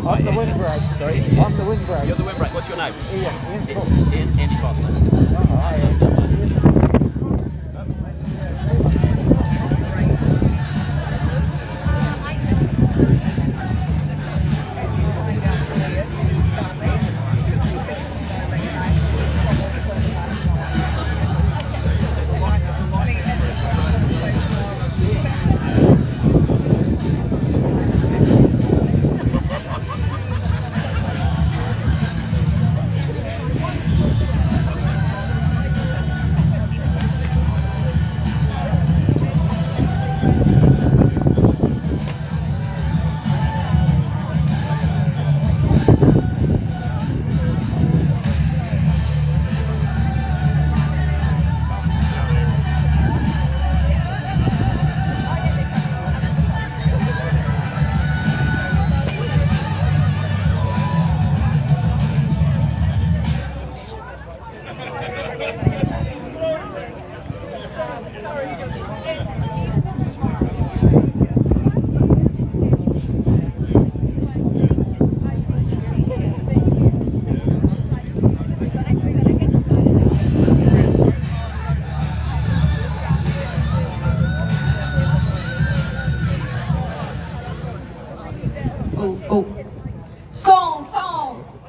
I'm the windbreak. Sorry? I'm the windbreak. You're the windbreak. What's your name? Ian. Andy Foster.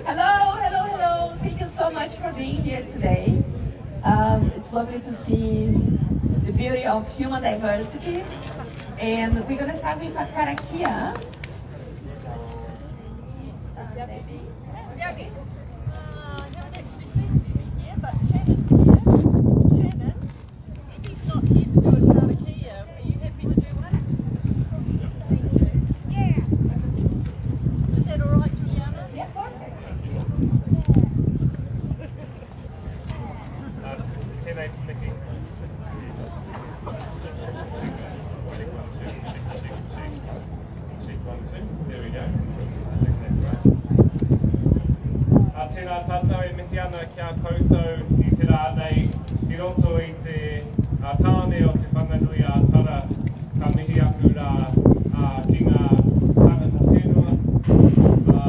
Hello. Thank you so much for being here today. It's lovely to see the beauty of human diversity. And we're going to start with a karakia. Debbie. You don't actually seem to be here, but Shannon's here. Shannon, if he's not here to do a karakia, are you happy to do one? Yeah. Is that all right, Juliana? Yeah, perfect. Teammates Mickey. There we go. Tēnā tātou e mihi ana kia koutou I te rā nei I roto I te tāne o te whanganui a tara ka mihi aku rā ki ngā tangata whenua, ngā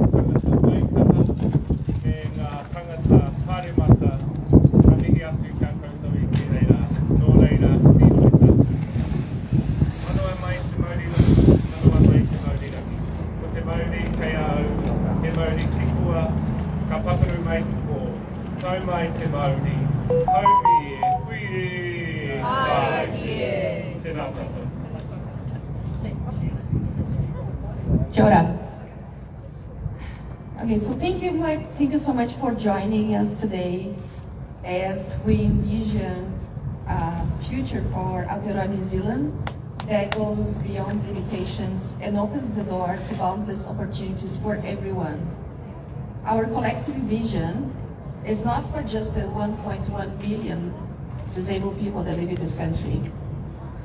tangata waikaha e ngā tangata pāremata ka mihi atu kia koutou I te reira, nō reira, ni noi tātou. Manoa mai te Māori, manoa mai te Māori raki. Ko te Māori kei au, he Māori tikua, ka paparu mai te pō, tau mai te Māori, haumi e, hui e, haumi e. Tēnā tātou. Kia ora. Okay, so thank you so much for joining us today as we envision a future for Aotearoa New Zealand that goes beyond limitations and opens the door to boundless opportunities for everyone. Our collective vision is not for just the 1.1 billion disabled people that live in this country,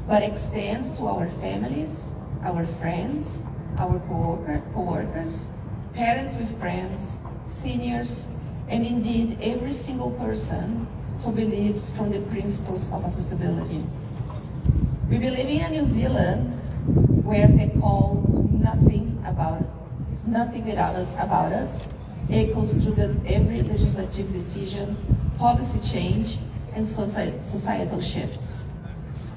but extends to our families, our friends, our co-workers, parents with friends, seniors, and indeed every single person who believes from the principles of accessibility. We believe in a New Zealand where they call nothing without us about us echoes through every legislative decision, policy change, and societal shifts.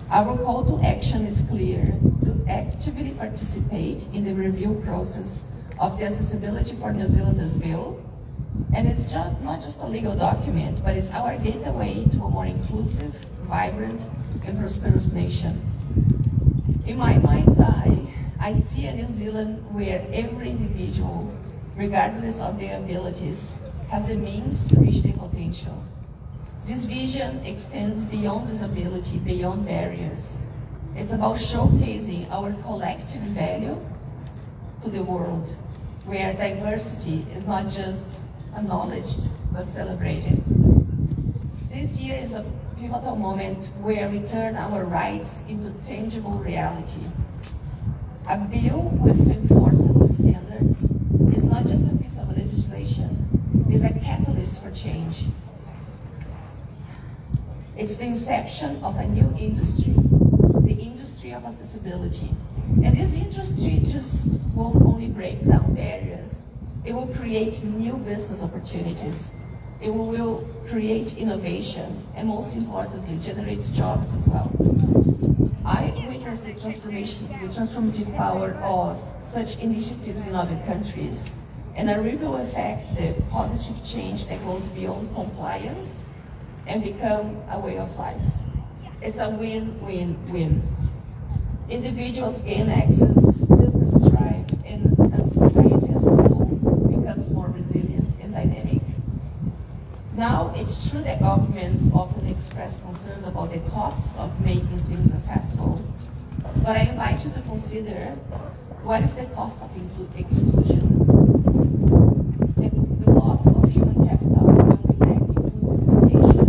Our call to action is clear: to actively participate in the review process of the Accessibility for New Zealanders Bill. And it's not just a legal document, but it's our gateway to a more inclusive, vibrant, and prosperous nation. In my mind's eye, I see a New Zealand where every individual, regardless of their abilities, has the means to reach their potential. This vision extends beyond disability, beyond barriers. It's about showcasing our collective value to the world, where diversity is not just acknowledged, but celebrated. This year is pivotal moment where we turn our rights into tangible reality. A bill with enforceable standards is not just a piece of legislation, it's a catalyst for change. It's the inception of a new industry, the industry of accessibility. And this industry just won't only break down barriers, it will create new business opportunities. It will create innovation and, most importantly, generate jobs as well. I witnessed the transformative power of such initiatives in other countries, and a ripple effect, the positive change that goes beyond compliance and become a way of life. It's a win-win-win. Individuals gain access, businesses thrive, and a society as a whole becomes more resilient and dynamic. Now, it's true that governments often express concerns about the costs of making things accessible, but I invite you to consider what is the cost of exclusion. The loss of human capital when we lack inclusive education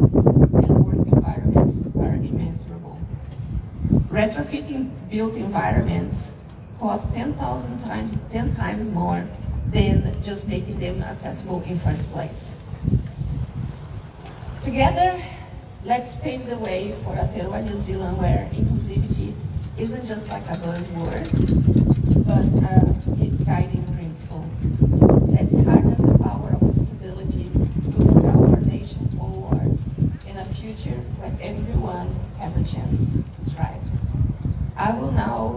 and work environments are immeasurable. Retrofitting built environments cost 10 times more than just making them accessible in first place. Together, let's pave the way for Aotearoa New Zealand, where inclusivity isn't just like a buzzword, but a guiding principle. Let's harness the power of accessibility to propel our nation forward in a future where everyone has a chance to thrive. I will now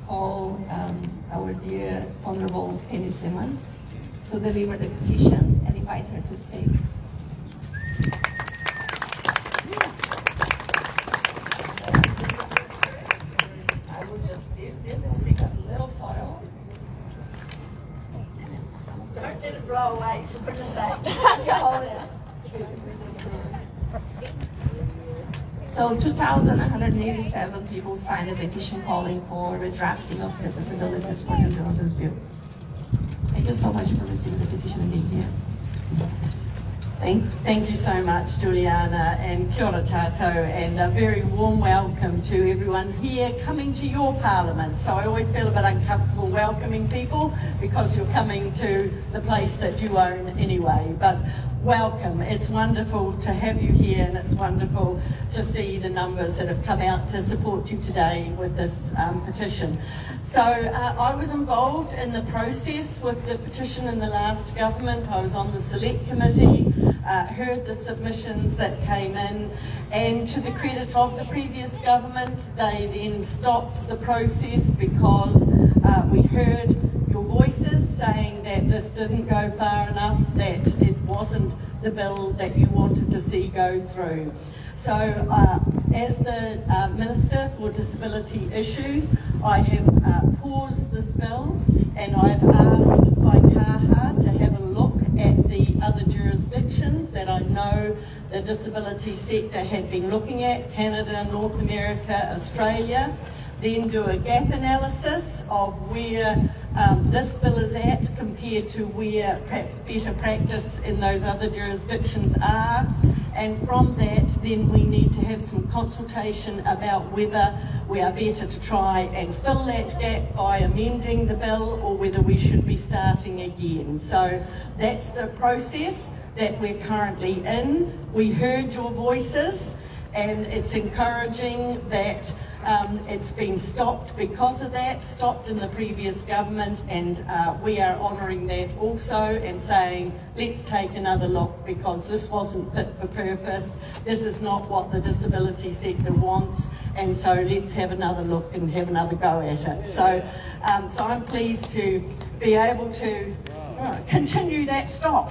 call our dear Honourable Penny Simmonds to deliver the petition and invite her to speak. Don't let it roll away, for goodness sake. So 2,187 people signed a petition calling for redrafting of the Accessibilities for New Zealanders Bill. Thank you so much for receiving the petition and being here. Thank you so much, Juliana, and kia ora tātou, and a very warm welcome to everyone here coming to your parliament. So I always feel a bit uncomfortable welcoming people because you're coming to the place that you own anyway, but welcome. It's wonderful to have you here, and it's wonderful to see the numbers that have come out to support you today with this petition. So I was involved in the process with the petition in the last government. I was on the select committee, heard the submissions that came in, and to the credit of the previous government, they then stopped the process because we heard your voices saying that this didn't go far enough, that it wasn't the bill that you wanted to see go through. So as the Minister for Disability Issues, I have paused this bill, and I've asked Waikaha to have a look at the other jurisdictions that I know the disability sector had been looking at, Canada, North America, Australia, then do a gap analysis of where this bill is at compared to where perhaps better practice in those other jurisdictions are. And from that, then we need to have some consultation about whether we are better to try and fill that gap by amending the bill or whether we should be starting again. So that's the process that we're currently in. We heard your voices, and it's encouraging that it's been stopped because of that, stopped in the previous government, and we are honouring that also and saying, let's take another look because this wasn't fit for purpose, this is not what the disability sector wants, and so let's have another look and have another go at it. So, so I'm pleased to be able to continue that stop,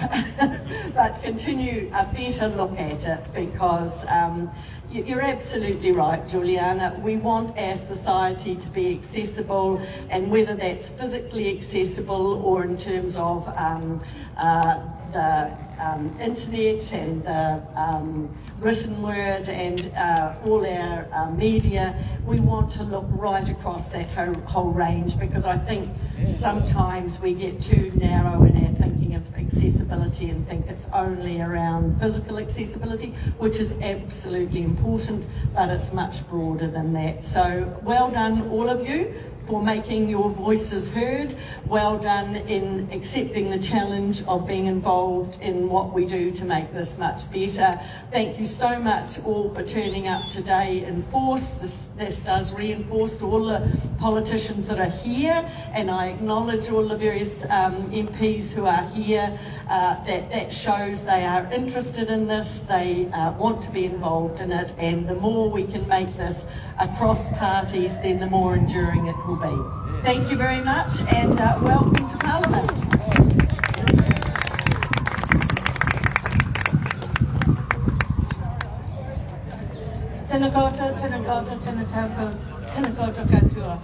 but continue a better look at it because you're absolutely right, Juliana. We want our society to be accessible, and whether that's physically accessible or in terms of the internet and the written word and all our media. We want to look right across that whole range, because I think sometimes we get too narrow in our thinking of accessibility and think it's only around physical accessibility, which is absolutely important, but it's much broader than that. So well done all of you for making your voices heard. Well done in accepting the challenge of being involved in what we do to make this much better. Thank you so much all for turning up today in force. This does reinforce to all the politicians that are here, and I acknowledge all the various MPs who are here. That shows they are interested in this, they want to be involved in it, and the more we can make this across parties, then the more enduring it will be. Thank you very much, and welcome to Parliament. Tēnā koutou, tēnā koutou, tēnā tātou, tēnā koutou katoa.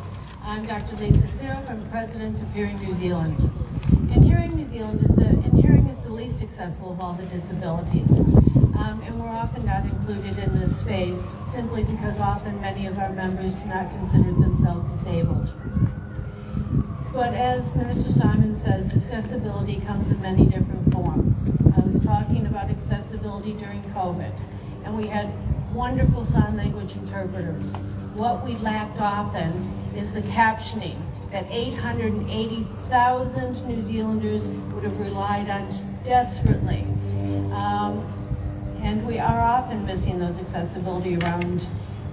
I'm Dr. Lisa Seerup. I'm President of Hearing New Zealand. And Hearing New Zealand hearing is the least accessible of all the disabilities. And we're often not included in this space simply because often many of our members do not consider themselves disabled. But as Minister Simmonds says, accessibility comes in many different forms. I was talking about accessibility during COVID, and we had wonderful sign language interpreters. What we lacked often is the captioning that 880,000 New Zealanders would have relied on desperately. And we are often missing those accessibility around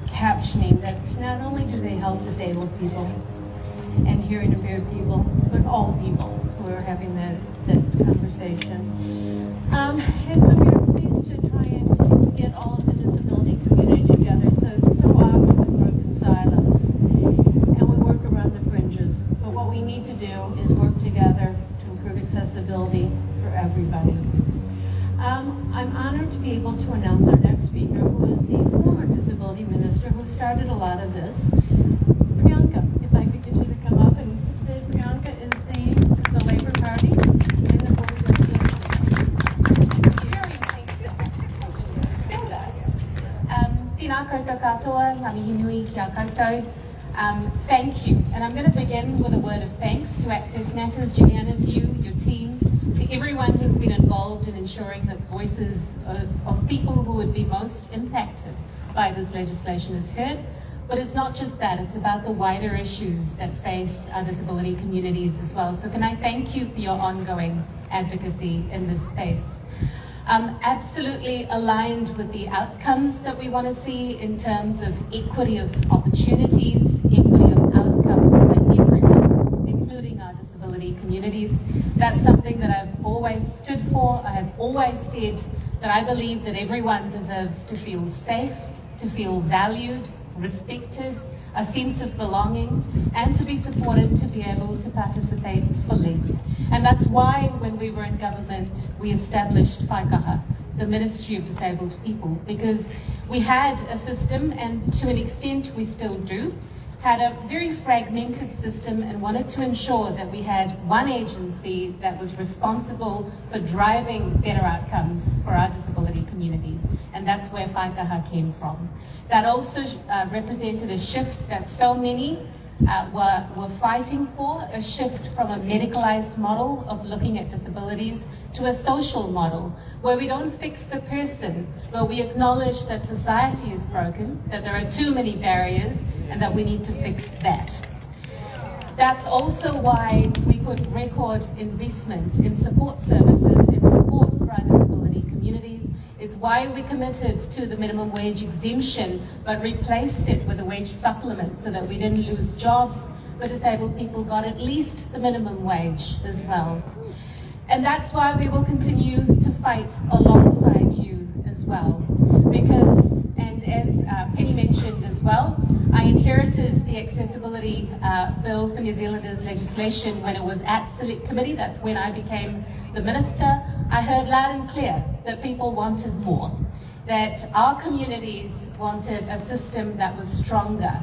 captioning, that not only do they help disabled people and hearing impaired people, but all people who are having that conversation. And so we are pleased to try and get all of the disability community together. So often we work in silos and we work around the fringes. But what we need to do is work together to improve accessibility for everybody. I'm honored to be able to announce our next speaker, who is the former disability minister who started a lot of this. Priyanka, if I could get you to come up. And Priyanka is the Labour Party in the Board of Tēnā koutou katoa, ngā mihi nui kia koutou. Thank you. And I'm going to begin with a word of thanks to Access Matters, Juliana, to you, your team, to everyone who's been involved in ensuring that voices of people who would be most impacted by this legislation is heard. But it's not just that, it's about the wider issues that face our disability communities as well. So can I thank you for your ongoing advocacy in this space. Absolutely aligned with the outcomes that we want to see in terms of equity of opportunities, equity of outcomes for everyone, including our disability communities. That's something that I've always stood for. I have always said that I believe that everyone deserves to feel safe, to feel valued, respected, a sense of belonging, and to be supported to be able to participate fully. And that's why when we were in government, we established Whaikaha, the Ministry of Disabled People, because we had a system, and to an extent we still do, had a very fragmented system and wanted to ensure that we had one agency that was responsible for driving better outcomes for our disability communities. And that's where Whaikaha came from. That also represented a shift that so many were fighting for, a shift from a medicalized model of looking at disabilities to a social model where we don't fix the person, but we acknowledge that society is broken, that there are too many barriers, and that we need to fix that. That's also why we put record investment in support services, in support for our disability communities. It's why we committed to the minimum wage exemption, but replaced it with a wage supplement so that we didn't lose jobs, but disabled people got at least the minimum wage as well. And that's why we will continue to fight alongside you as well. Because, and as Penny mentioned as well, I inherited the accessibility bill for New Zealanders legislation when it was at Select Committee. That's when I became the minister. I heard loud and clear that people wanted more, that our communities wanted a system that was stronger.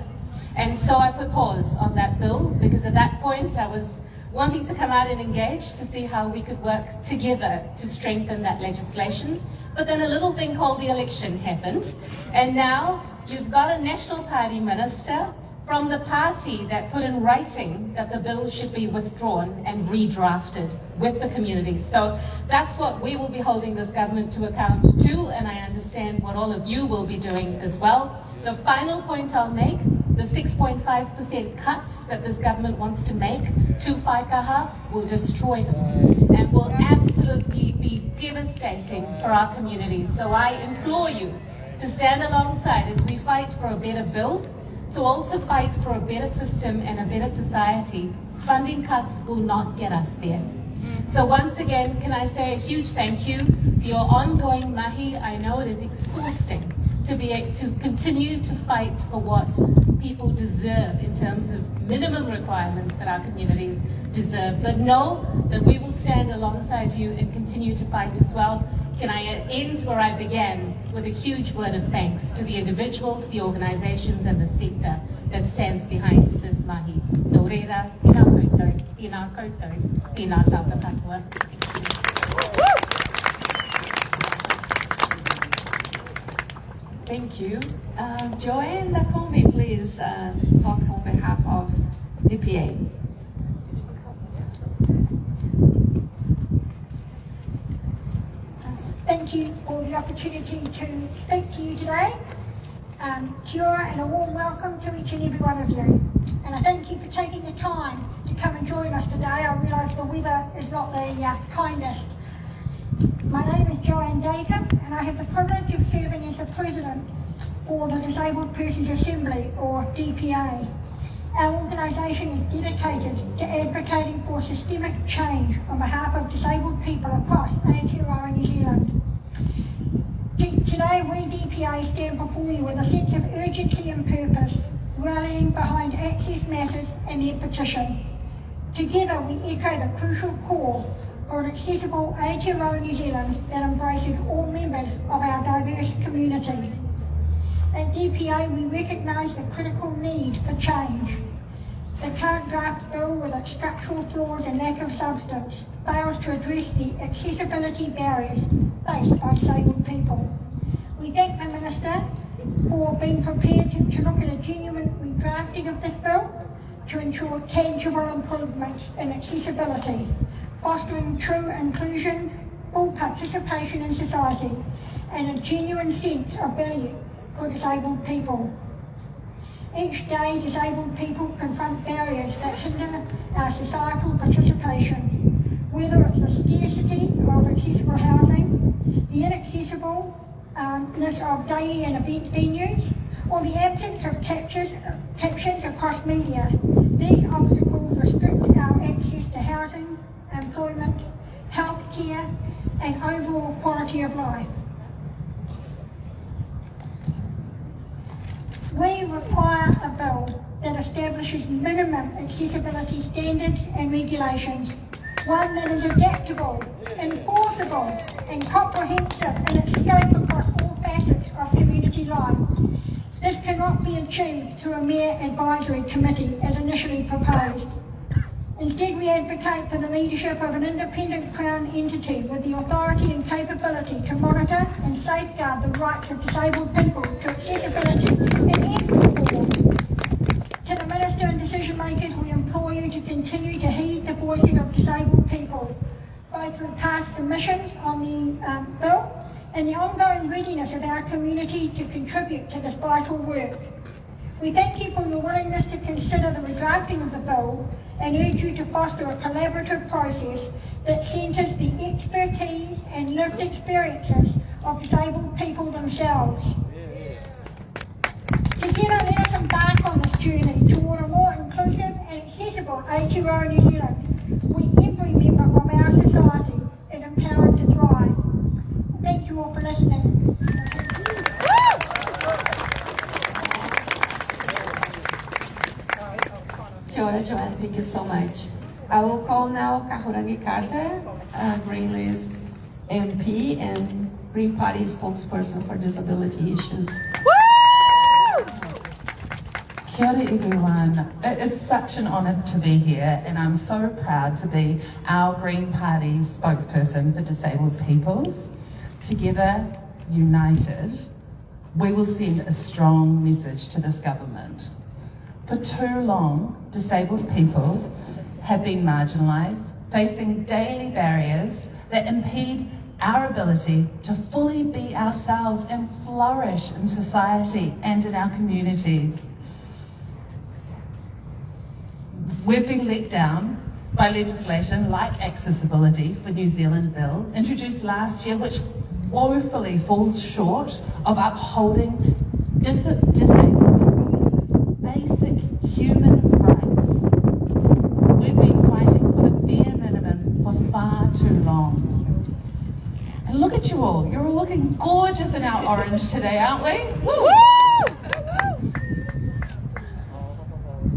And so I put pause on that bill, because at that point I was wanting to come out and engage to see how we could work together to strengthen that legislation. But then a little thing called the election happened, and now you've got a National Party minister from the party that put in writing that the bill should be withdrawn and redrafted with the community. So that's what we will be holding this government to account to, and I understand what all of you will be doing as well. The final point I'll make, the 6.5% cuts that this government wants to make to whaikaha will destroy them and will absolutely be devastating for our communities. So I implore you to stand alongside as we fight for a better bill, to also fight for a better system and a better society. Funding cuts will not get us there. So once again, can I say a huge thank you for your ongoing mahi. I know it is exhausting to be able to continue to fight for what people deserve in terms of minimum requirements that our communities deserve. But know that we will stand alongside you and continue to fight as well. Can I end where I began with a huge word of thanks to the individuals, the organisations and the sector that stands behind this mahi. Nō reira, tēnā koutou, tēnā koutou, tēnā tātou katoa. Thank you. Joanne, Dacombe, please talk on behalf of DPA. Thank you for the opportunity to speak to you today. Kia ora and a warm welcome to each and every one of you. And I thank you for taking the time to come and join us today. I realise the weather is not the kindest. My name is Joanne Dacombe and I have the privilege of serving as the President for the Disabled Persons Assembly, or DPA. Our organisation is dedicated to advocating for systemic change on behalf of disabled people across Aotearoa New Zealand. Today we DPA stand before you with a sense of urgency and purpose, rallying behind access matters and their petition. Together we echo the crucial call for an accessible Aotearoa New Zealand that embraces all members of our diverse community. At DPA we recognise the critical need for change. The current draft bill, with its structural flaws and lack of substance, fails to address the accessibility barriers faced by disabled people. We thank the Minister for being prepared to look at a genuine redrafting of this bill to ensure tangible improvements in accessibility, fostering true inclusion, full participation in society, and a genuine sense of value for disabled people. Each day, disabled people confront barriers that hinder our societal participation, whether it's the scarcity of accessible housing, the inaccessibleness of daily and event venues, or the absence of captions across media. These obstacles restrict our access to housing, employment, healthcare, and overall quality of life. We require a bill that establishes minimum accessibility standards and regulations, one that is adaptable, enforceable, and comprehensive in its scope across all facets of community life. This cannot be achieved through a mere advisory committee as initially proposed. Instead, we advocate for the leadership of an independent Crown entity with the authority and capability to monitor and safeguard the rights of disabled people to accessibility in every form. To the Minister and decision makers, we implore you to continue to heed the voices of disabled people, both through past submissions on the bill and the ongoing readiness of our community to contribute to this vital work. We thank you for your willingness to consider the redrafting of the bill and urge you to foster a collaborative process that centres the expertise and lived experiences of disabled people themselves. Together, let us embark on this journey toward a more inclusive and accessible Aotearoa New Zealand, where every member of our society is empowered to thrive. Thank you all for listening. Kia ora, Joanne, thank you so much. I will call now Kahurangi Carter, Green List MP and Green Party spokesperson for disability issues. Kia ora everyone. It is such an honour to be here, and I'm so proud to be our Green Party spokesperson for disabled peoples. Together, united, we will send a strong message to this government. For too long, disabled people have been marginalised, facing daily barriers that impede our ability to fully be ourselves and flourish in society and in our communities. We've been let down by legislation like Accessibility for New Zealand Bill, introduced last year, which woefully falls short of upholding disabled people's basic human rights. We've been fighting for the bare minimum for far too long. And look at you all, you're all looking gorgeous in our orange today, aren't we? Woo!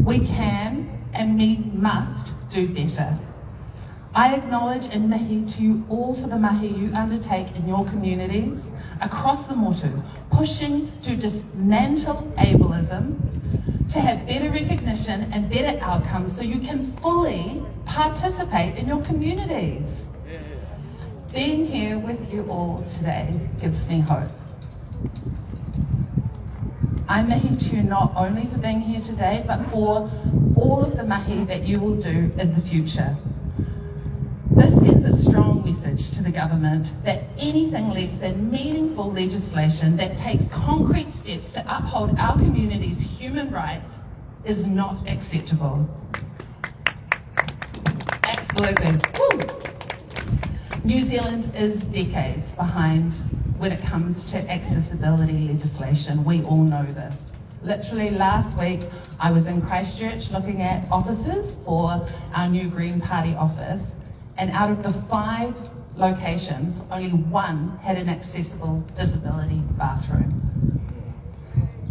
We can and we must do better. I acknowledge and mihi to you all for the mahi you undertake in your communities across the motu, pushing to dismantle ableism, to have better recognition and better outcomes so you can fully participate in your communities. Being here with you all today gives me hope. I mihi to you not only for being here today, but for all of the mahi that you will do in the future. This sends a strong message to the government that anything less than meaningful legislation that takes concrete steps to uphold our community's human rights is not acceptable. Absolutely. Woo. New Zealand is decades behind when it comes to accessibility legislation. We all know this. Literally last week, I was in Christchurch looking at offices for our new Green Party office, and out of the 5 locations, only 1 had an accessible disability bathroom.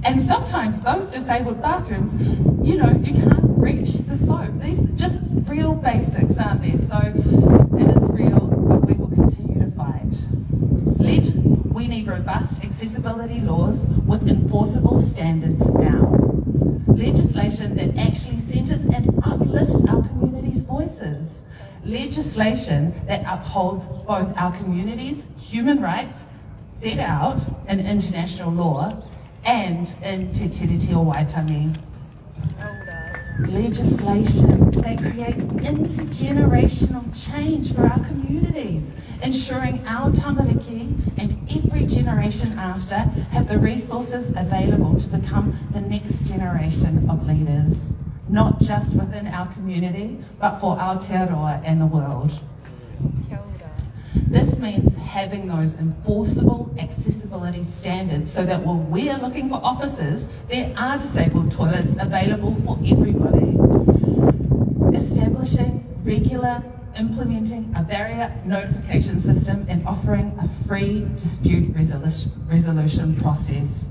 And sometimes those disabled bathrooms, you can't reach the slope. These are just real basics, aren't they? So it is real, but we will continue to fight. We need robust accessibility laws with enforceable standards now. Legislation that actually centres and uplifts our community's voices. Legislation that upholds both our community's human rights set out in international law and in Te Tiriti o Waitangi. Legislation that creates intergenerational change for our communities, ensuring our tamariki and every generation after have the resources available to become the next generation of leaders, not just within our community, but for Aotearoa and the world. This means having those enforceable accessibility standards so that when we are looking for offices, there are disabled toilets available for everybody. Establishing regular implementing a barrier notification system and offering a free dispute resolution process.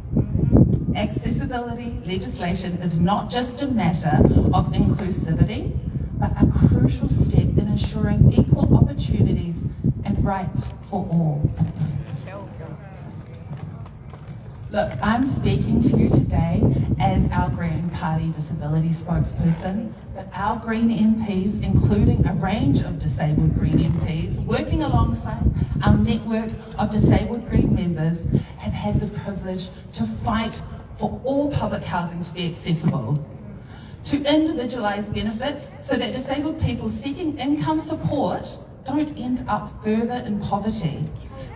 Accessibility legislation is not just a matter of inclusivity, but a crucial step in ensuring equal opportunities and rights for all. Look, I'm speaking to you today as our Green Party disability spokesperson, but our Green MPs, including a range of disabled Green MPs, working alongside our network of disabled Green members, have had the privilege to fight for all public housing to be accessible, to individualise benefits so that disabled people seeking income support don't end up further in poverty,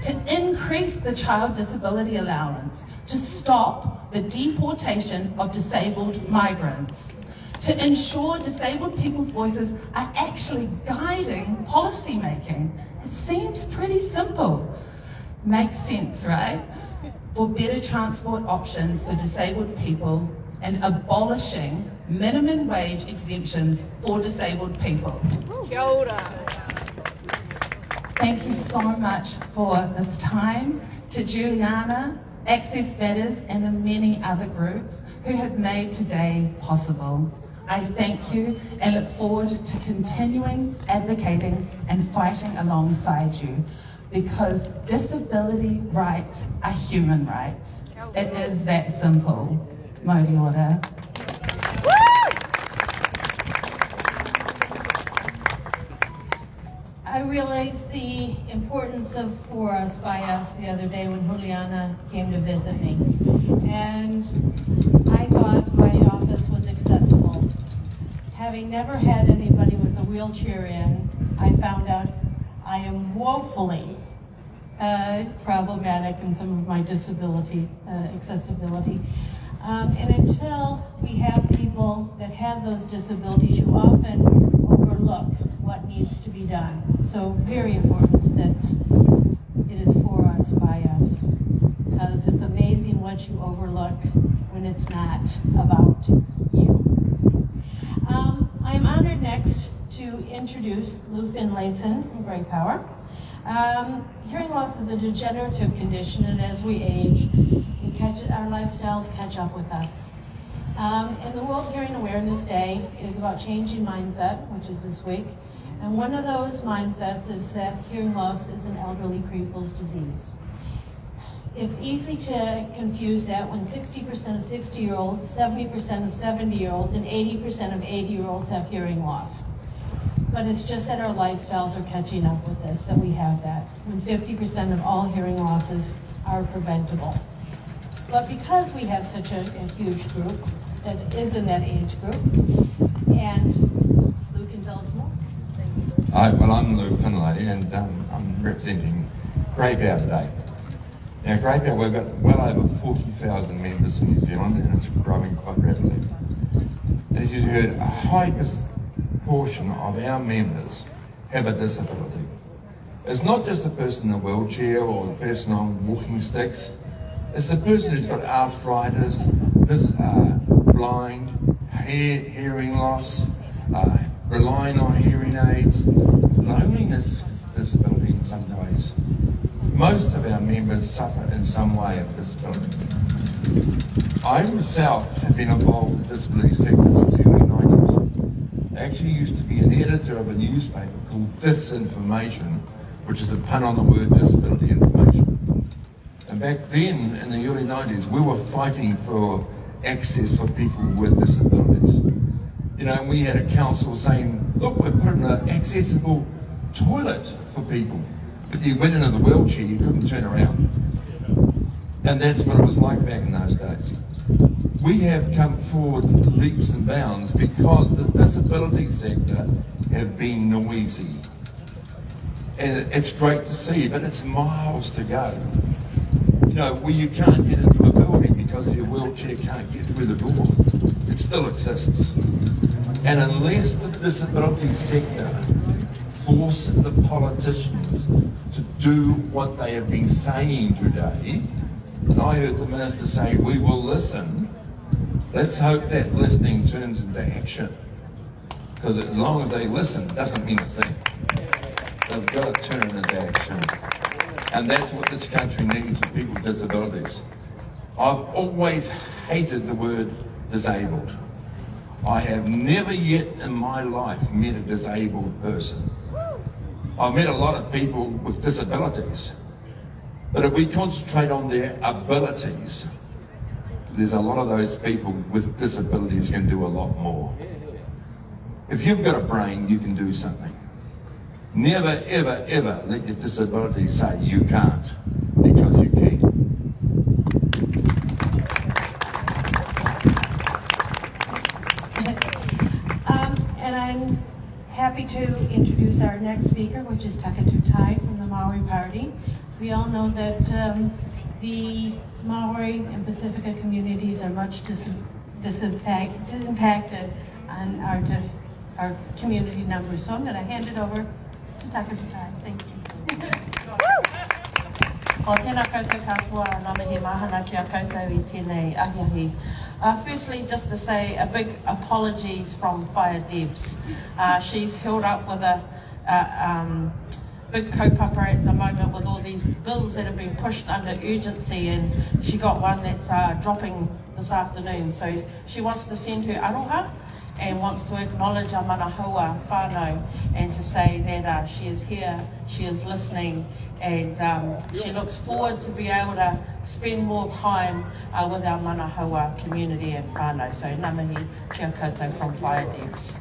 to increase the child disability allowance, to stop the deportation of disabled migrants, to ensure disabled people's voices are actually guiding policy making. It seems pretty simple. Makes sense, right? For better transport options for disabled people and abolishing minimum wage exemptions for disabled people. Kia ora. Thank you so much for this time. To Juliana, Access Matters and the many other groups who have made today possible. I thank you and look forward to continuing advocating and fighting alongside you, because disability rights are human rights. It is that simple. Mō ora. realized the importance of for us by us the other day when Juliana came to visit me. And I thought my office was accessible. Having never had anybody with a wheelchair in, I found out I am woefully problematic in some of my disability, accessibility. And until we have people that have those disabilities, you often overlook what needs to be done. So very important that it is for us, by us, because it's amazing what you overlook when it's not about you. I am honored next to introduce Lou Finlayson from Great Power. Hearing loss is a degenerative condition, and as we age, our lifestyles catch up with us. And the World Hearing Awareness Day is about changing mindset, which is this week. And one of those mindsets is that hearing loss is an elderly people's disease. It's easy to confuse that when 60% of 60-year-olds, 70% of 70-year-olds, and 80% of 80-year-olds have hearing loss. But it's just that our lifestyles are catching up with this, that we have that, when 50% of all hearing losses are preventable. But because we have such a huge group that is in that age group, and Lou can tell us more. Thank you. Hi, well, I'm Lou Finlay, and I'm representing Grey Power today. Now, Grey Power, we've got well over 40,000 members in New Zealand, and it's growing quite rapidly. As you heard, a high portion of our members have a disability. It's not just the person in a wheelchair or the person on walking sticks. It's the person who's got arthritis, blind, hearing loss, relying on hearing aids. Loneliness is a disability in some ways. Most of our members suffer in some way of disability. I myself have been involved in the disability sector since the early 90s. I actually used to be an editor of a newspaper called Disinformation, which is a pun on the word disability information. And back then, in the early 90s, we were fighting for access for people with disabilities. You know, we had a council saying, look, we're putting an accessible toilet for people. If you went into the wheelchair, you couldn't turn around. And that's what it was like back in those days. We have come forward leaps and bounds because the disability sector have been noisy. And it's great to see, but it's miles to go. You know, where you can't get into a building because your wheelchair can't get through the door. It still exists. And unless the disability sector forces the politicians to do what they have been saying today, and I heard the minister say, we will listen, let's hope that listening turns into action. Because as long as they listen, it doesn't mean a thing. They've got to turn into action. And that's what this country needs for people with disabilities. I've always hated the word disabled. I have never yet in my life met a disabled person. I've met a lot of people with disabilities. But if we concentrate on their abilities, there's a lot of those people with disabilities can do a lot more. If you've got a brain, you can do something. Never, ever, ever let your disability say you can't, because you can. And I'm happy to introduce our next speaker, which is Takutai from the Maori Party. We all know that the Maori and Pacifica communities are much impacted on our community numbers. So I'm going to hand it over to Takutai. Thank you. O tēnā koutou katoa, ngā mihi mahana ki a koutou I tēnei ahiahi. Firstly, just to say a big apologies from Fire Debs. She's held up with a big kaupapa at the moment with all these bills that have been pushed under urgency, and she got one that's dropping this afternoon. So she wants to send her aroha and wants to acknowledge our manahaua whānau and to say that she is here, she is listening, and she looks forward to be able to spend more time with our manahaua community and whānau. So ngā mihi kia koutou from Fire Debs.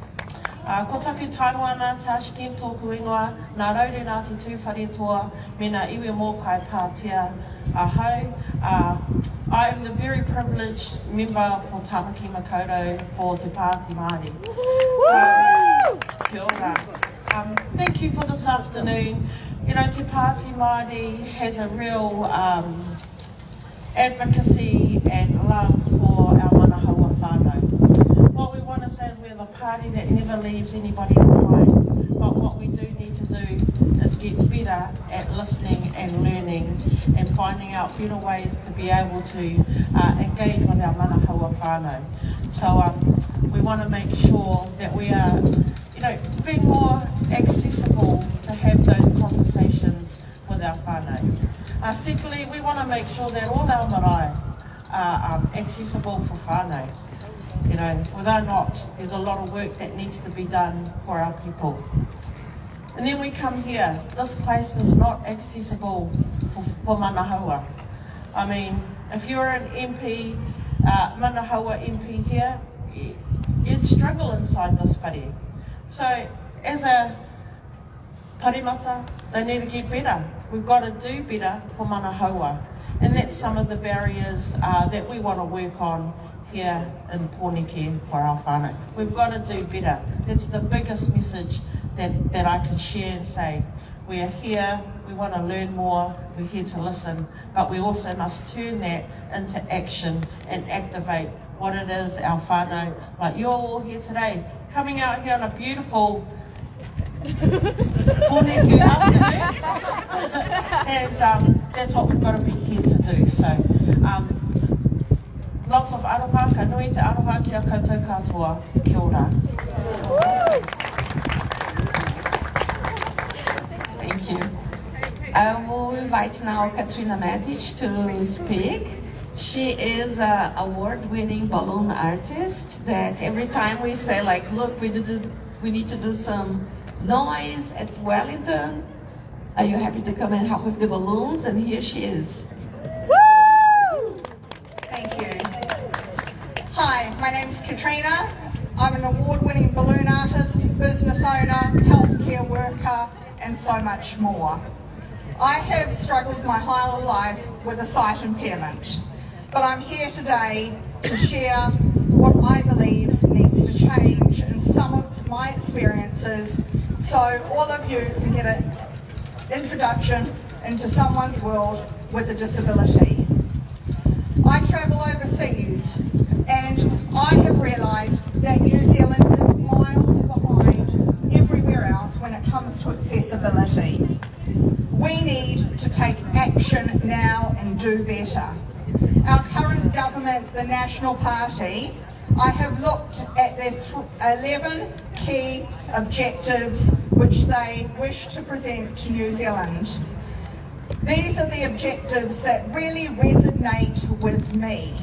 Ko Takutai ana, Tarsh, Kemp tōku ingoa, nā raure Ngāti tūwhare toa, me nā iwi mōkai pātia ahau. I am the very privileged member for Tamaki Makaurau for Te Pāti Māori. Kia ora. Thank you for this afternoon. You know, Te Pāti Māori has a real advocacy and love for our manahaua whānau. What we want to say is we're the party that never leaves anybody behind, but what we do need to do is get better at listening and learning and finding out better ways to be able to engage with our manahaua whānau. So we want to make sure that we are, you know, being more accessible to have those conversations with our whānau. Secondly, we want to make sure that all our marae are accessible for whānau. You know, without not, there's a lot of work that needs to be done for our people. And then we come here, this place is not accessible for manahaua. I mean, if you're an MP, manahaua MP here, you'd struggle inside this whare. So, as a parimata, they need to get better. We've got to do better for manahaua. And that's some of the barriers that we want to work on here in Pōneke for our whānau. We've got to do better. That's the biggest message that I can share and say. We are here, we want to learn more, we're here to listen, but we also must turn that into action and activate what it is our whānau, like you're all here today, coming out here on a beautiful Pōneke afternoon. And that's what we've got to be here to do. So, lots of aroha, ka nui te aroha ki a koutou katoa. Kia ora. Thank you. We'll invite now Katrina Matich to speak. She is an award-winning balloon artist that every time we say, like, look, we need to do some noise at Wellington. Are you happy to come and help with the balloons? And here she is. Thank you. Hi, my name's Katrina. I'm an award-winning balloon artist, business owner, healthcare worker, and so much more. I have struggled my whole life with a sight impairment, but I'm here today to share what I believe needs to change in some of my experiences so all of you can get an introduction into someone's world with a disability. I travel overseas and I have realised that New Zealand is miles behind everywhere else when it comes to accessibility. We need to take action now and do better. Our current government, the National Party, I have looked at their 11 key objectives which they wish to present to New Zealand. These are the objectives that really resonate with me.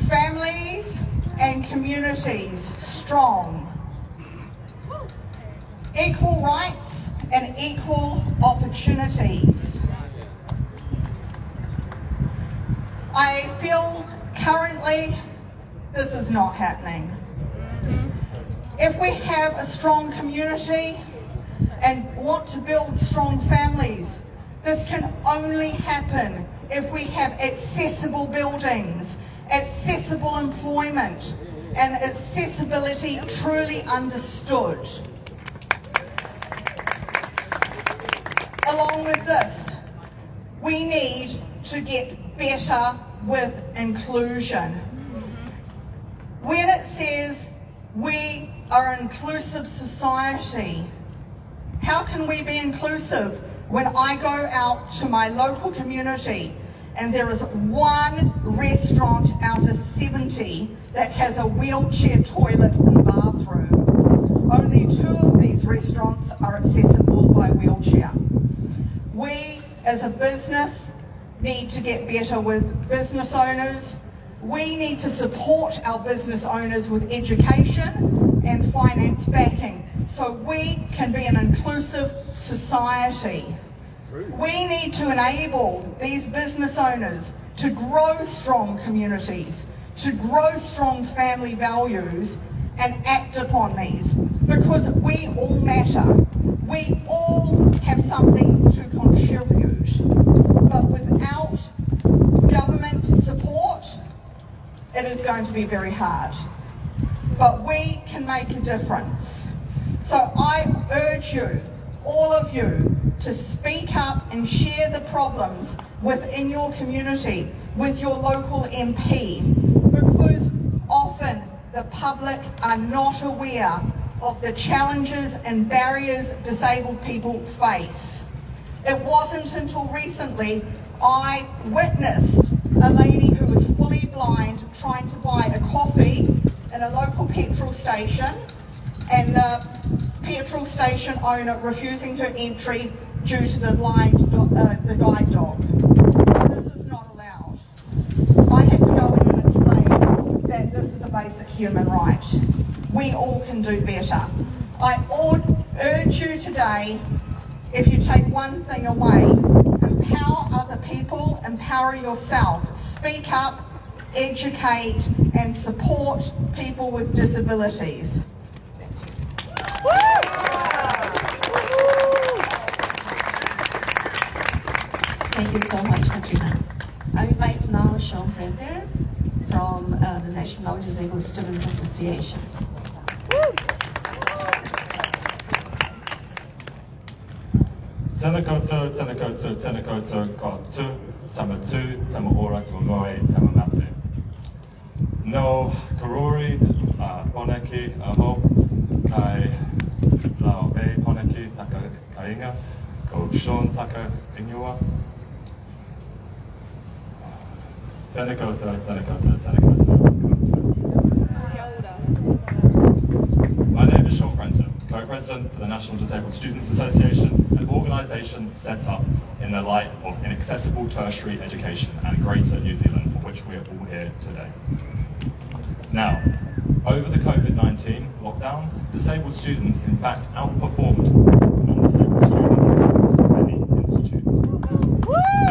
Families and communities strong. Equal rights and equal opportunities. I feel currently this is not happening. If we have a strong community and want to build strong families, this can only happen if we have accessible buildings, accessible employment, and accessibility truly understood. Along with this, we need to get better with inclusion. When it says we are an inclusive society, how can we be inclusive when I go out to my local community and there is one restaurant out of 70 that has a wheelchair toilet and bathroom? Only 2 of these restaurants are accessible by wheelchair. We as a business need to get better with business owners. We need to support our business owners with education and finance backing so we can be an inclusive society. We need to enable these business owners to grow strong communities, to grow strong family values, and act upon these, because we all matter. We all have something to contribute, but without government support, it is going to be very hard. But we can make a difference. So I urge you, all of you, to speak up and share the problems within your community with your local MP, because often the public are not aware of the challenges and barriers disabled people face. It wasn't until recently I witnessed a lady who was fully blind trying to buy a coffee in a local petrol station, and the petrol station owner refusing her entry due to the the guide dog. This is not allowed. I had to go in and explain that this is a basic human right. We all can do better. I urge you today, if you take one thing away, empower other people, empower yourself, speak up, educate and support people with disabilities. Thank you so much, Katrina. I invite now Sean Prenter from the National Disabled Students Association. Tēnā koutou, tēnā koutou, tēnā koutou, kōtū, tama tū, tama ora, tū ngoe, tama matu. No karori, poneki, aho, kai lao e poneki, taka kainga, ko Sean taka ingoa. Tēnā koutou, tēnā koutou, tēnā koutou, My name is Sean Prenter, co-president for the National Disabled Students Association, an organisation set up in the light of inaccessible tertiary education and Greater New Zealand, for which we are all here today. Now, over the COVID-19 lockdowns, disabled students in fact outperformed non-disabled students in many institutes.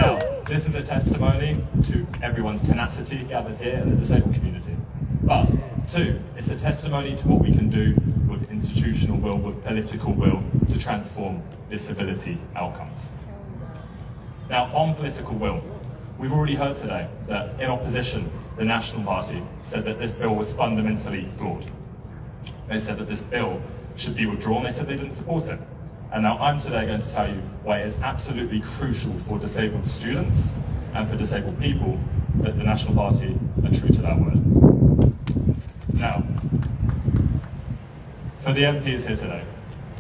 Now, this is a testimony to everyone's tenacity gathered here in the disabled community. But, two, it's a testimony to what we can do with institutional will, with political will, to transform disability outcomes. Now, on political will, we've already heard today that in opposition, the National Party said that this bill was fundamentally flawed. They said that this bill should be withdrawn. They said they didn't support it. And now I'm today going to tell you why it is absolutely crucial for disabled students and for disabled people that the National Party are true to that word. Now, for the MPs here today,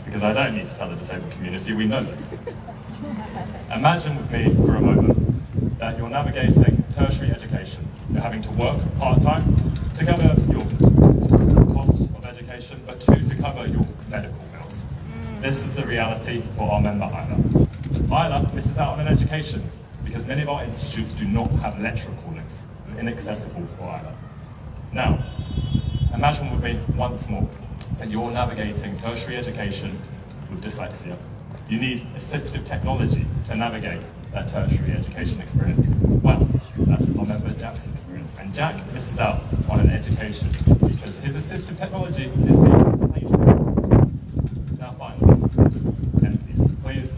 because I don't need to tell the disabled community, we know this. Imagine with me for a moment that you're navigating tertiary education. You're having to work part-time to cover your cost of education, but two, to cover your medical bills. This is the reality for our member Isla. Isla misses out on an education because many of our institutes do not have lecturer callings. It's inaccessible for Isla. Now, imagine with me once more that you're navigating tertiary education with dyslexia. You need assistive technology to navigate that tertiary education experience. Well, that's our member Jack's experience. And Jack misses out on an education because his assistive technology is seen as plagiarism. Now finally, MPs, please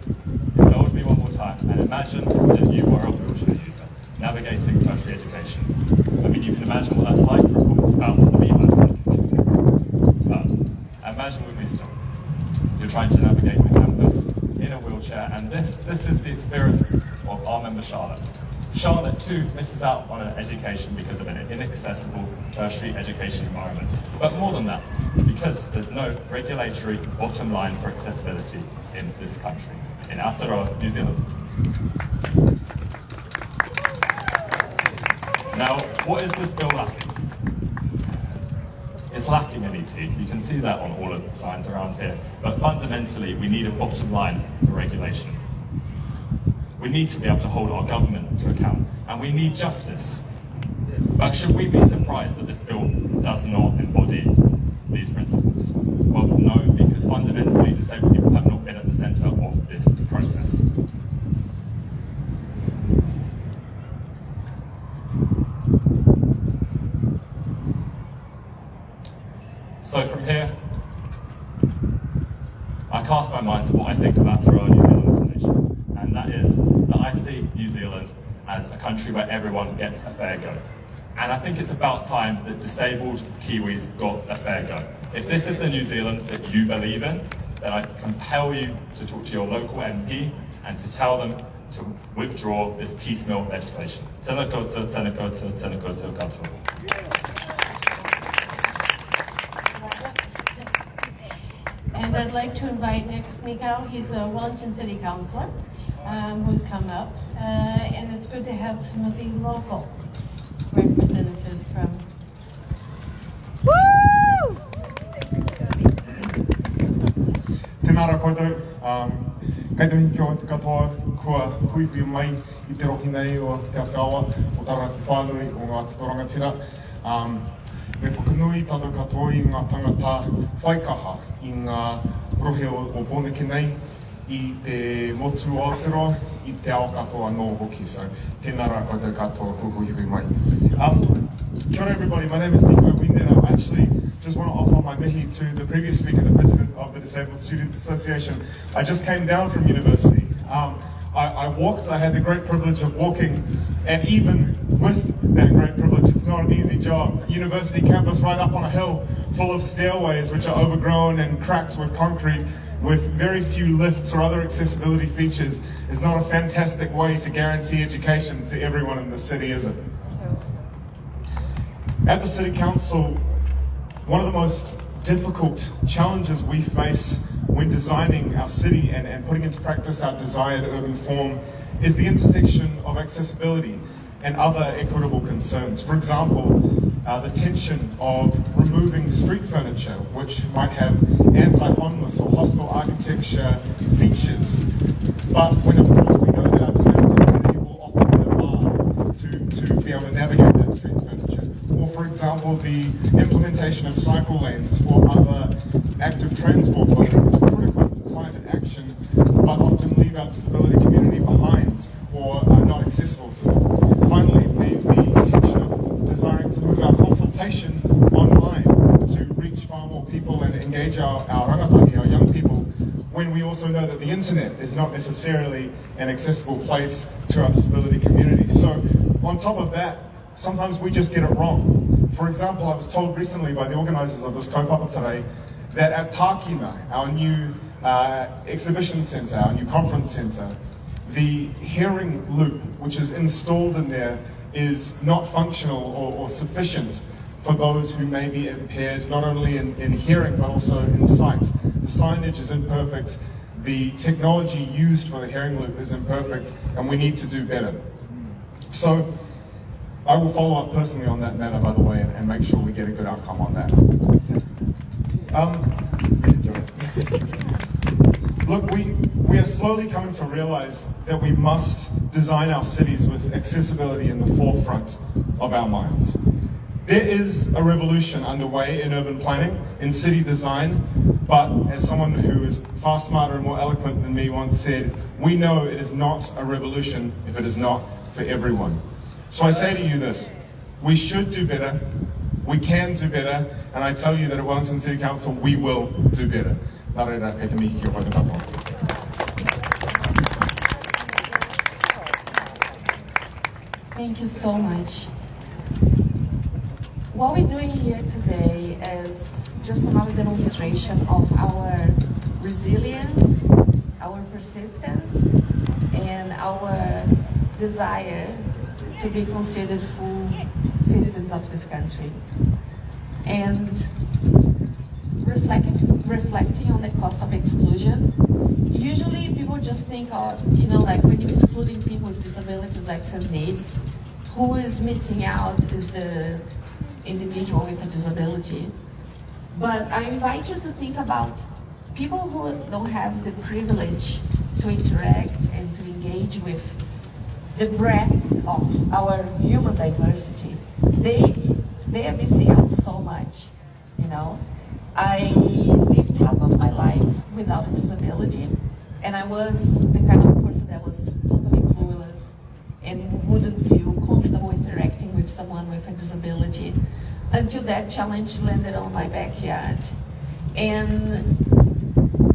indulge me one more time and imagine that you are a wheelchair user navigating tertiary education. I mean, you can imagine what that's like for a municipality to be like. But imagine with me still. You're trying to navigate with campus in a wheelchair, and this is the experience of our member Charlotte. Charlotte too misses out on an education because of an inaccessible tertiary education environment. But more than that, because there's no regulatory bottom line for accessibility in this country, in Aotearoa, New Zealand. Now, what is this bill lacking? It's lacking an ET. You can see that on all of the signs around here. But fundamentally, we need a bottom line for regulation. We need to be able to hold our government to account, and we need justice. But should we be surprised that this bill does not embody these principles? Well, no, because fundamentally, disabled people have not been at the centre of this process. So from here, I cast my mind to what I think of Aotearoa New Zealand as a nation, and that is that I see New Zealand as a country where everyone gets a fair go. And I think it's about time that disabled Kiwis got a fair go. If this is the New Zealand that you believe in, then I compel you to talk to your local MP and to tell them to withdraw this piecemeal legislation. Tēnā koutou, tēnā koutou, tēnā koutou katoa. And I'd like to invite next Nīkau. He's a Wellington City Councillor who's come up. And it's good to have some of the local representatives from. Woo! Tēnā rā koutou. Kei te mihi kia katoa kua huihui mai I te roki nei o te Aotearoa o Taraki whānui o ngā titorangatira. Me pukunui tātou katoa I ngā tangata whaikaha I ngā rohe o Pōneke nei I te motu o Aotearoa I te ao katoa no hoki. So tēnā rā koutou katoa huihui mai. Kia ora everybody, my name is Nīkau. I actually just want to offer my mihi to the previous speaker, the president of the Disabled Students Association. I just came down from university. I walked, I had the great privilege of walking, and even with that great privilege, it's not an easy job. University campus right up on a hill, full of stairways which are overgrown and cracked with concrete, with very few lifts or other accessibility features, is not a fantastic way to guarantee education to everyone in the city, is it? At the City Council, one of the most difficult challenges we face when designing our city and putting into practice our desired urban form is the intersection of accessibility and other equitable concerns. For example, the tension of removing street furniture, which might have anti-homeless or hostile architecture features, but when of course we know that our disabled community will often need a bar to be able to navigate that street furniture. Or for example, the implementation of cycle lanes or other active transport modes, which are critical to climate action, but often leave our disability community behind or are not accessible to them. Finally, the tension of desiring to move our consultation online to reach far more people and engage our rangatahi, our young people, when we also know that the internet is not necessarily an accessible place to our disability community. So on top of that, sometimes we just get it wrong. For example, I was told recently by the organisers of this kaupapa today that at Takina, our new exhibition centre, our new conference centre, the hearing loop which is installed in there is not functional or sufficient for those who may be impaired not only in hearing but also in sight. The signage is imperfect, the technology used for the hearing loop is imperfect, and we need to do better. So I will follow up personally on that matter, by the way, and make sure we get a good outcome on that. Look, we are slowly coming to realize that we must design our cities with accessibility in the forefront of our minds. There is a revolution underway in urban planning, in city design, but as someone who is far smarter and more eloquent than me once said, we know it is not a revolution if it is not for everyone. So I say to you this, we should do better, we can do better, and I tell you that at Wellington City Council, we will do better. Thank you so much. What we're doing here today is just another demonstration of our resilience, our persistence, and our desire to be considered full citizens of this country. And reflecting on the cost of exclusion, usually people just think of, like when you're excluding people with disabilities, access needs, who is missing out is the individual with a disability. But I invite you to think about people who don't have the privilege to interact and to engage with the breadth of our human diversity. They are missing out so much, I lived half of my life without a disability, and I was the kind of person that was totally clueless and wouldn't feel comfortable interacting with someone with a disability. until that challenge landed on my backyard. And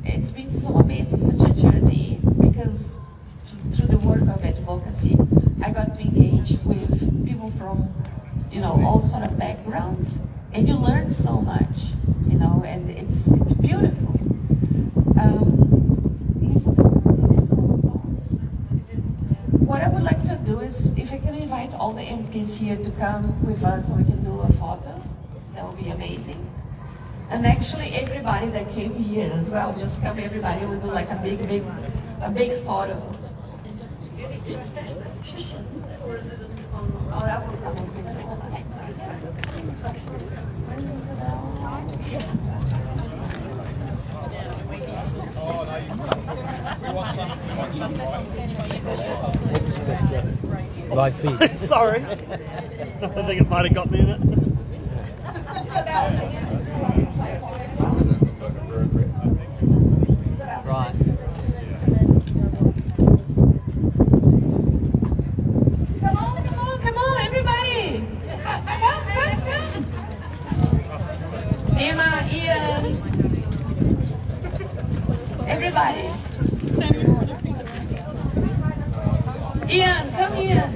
it's been so amazing, such a journey, because through the work of advocacy, I got to engage with people from, all sort of backgrounds, and you learn so much, and it's beautiful. What I would like to do is, if I can invite all the MPs here to come with us so we can do a photo, that would be amazing. And actually everybody that came here as well, just come everybody, we'll do like a big photo. Oh, that will come also. We want some. Live feed. Sorry. I think it might have got me in it. Right. Come on, everybody! Come. Emma, Ian, everybody. Ian, come here.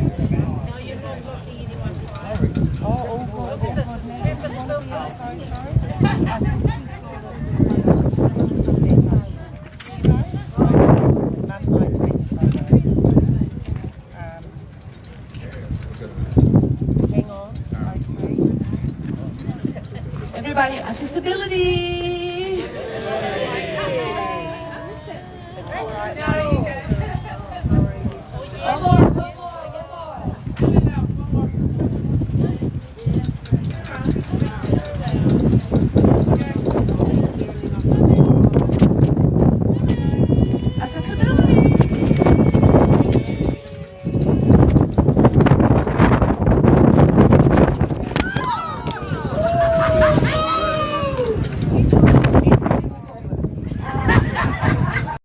Everybody, accessibility.